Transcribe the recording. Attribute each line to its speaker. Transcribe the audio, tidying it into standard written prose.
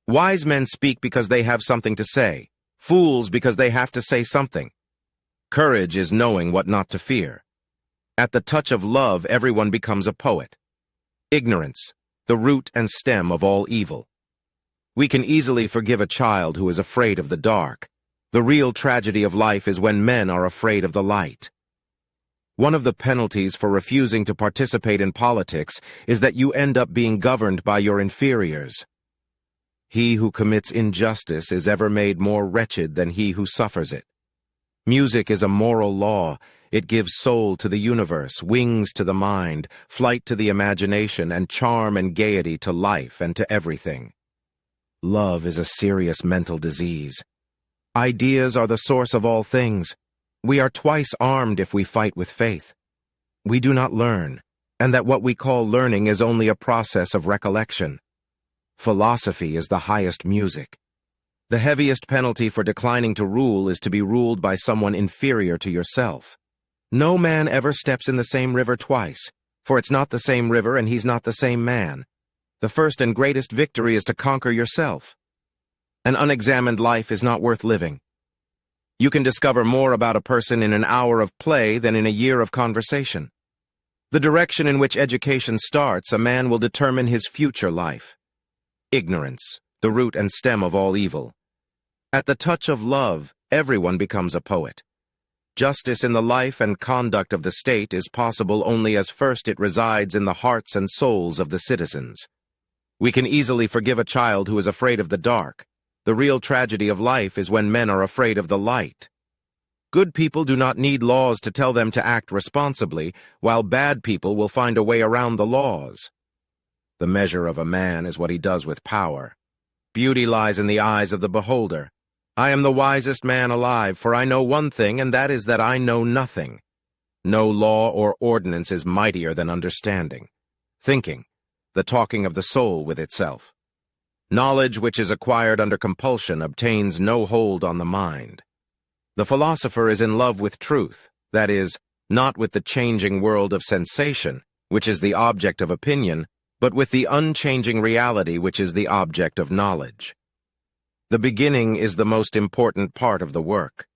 Speaker 1: Wise men speak because they have something to say, fools because they have to say something. Courage is knowing what not to fear. At the touch of love, everyone becomes a poet. Ignorance, the root and stem of all evil. We can easily forgive a child who is afraid of the dark. The real tragedy of life is when men are afraid of the light. One of the penalties for refusing to participate in politics is that you end up being governed by your inferiors. He who commits injustice is ever made more wretched than he who suffers it. Music is a moral law. It gives soul to the universe, wings to the mind, flight to the imagination, and charm and gaiety to life and to everything. Love is a serious mental disease. Ideas are the source of all things. We are twice armed if we fight with faith. We do not learn, and that what we call learning is only a process of recollection. Philosophy is the highest music. The heaviest penalty for declining to rule is to be ruled by someone inferior to yourself. No man ever steps in the same river twice, for it's not the same river and he's not the same man. The first and greatest victory is to conquer yourself. An unexamined life is not worth living. You can discover more about a person in an hour of play than in a year of conversation. The direction in which education starts, a man will determine his future life. Ignorance, the root and stem of all evil. At the touch of love, everyone becomes a poet. Justice in the life and conduct of the state is possible only as first it resides in the hearts and souls of the citizens. We can easily forgive a child who is afraid of the dark. The real tragedy of life is when men are afraid of the light. Good people do not need laws to tell them to act responsibly, while bad people will find a way around the laws. The measure of a man is what he does with power. Beauty lies in the eyes of the beholder. I am the wisest man alive, for I know one thing, and that is that I know nothing. No law or ordinance is mightier than understanding. Thinking, the talking of the soul with itself. Knowledge which is acquired under compulsion obtains no hold on the mind. The philosopher is in love with truth, that is, not with the changing world of sensation, which is the object of opinion, but with the unchanging reality which is the object of knowledge. The beginning is the most important part of the work.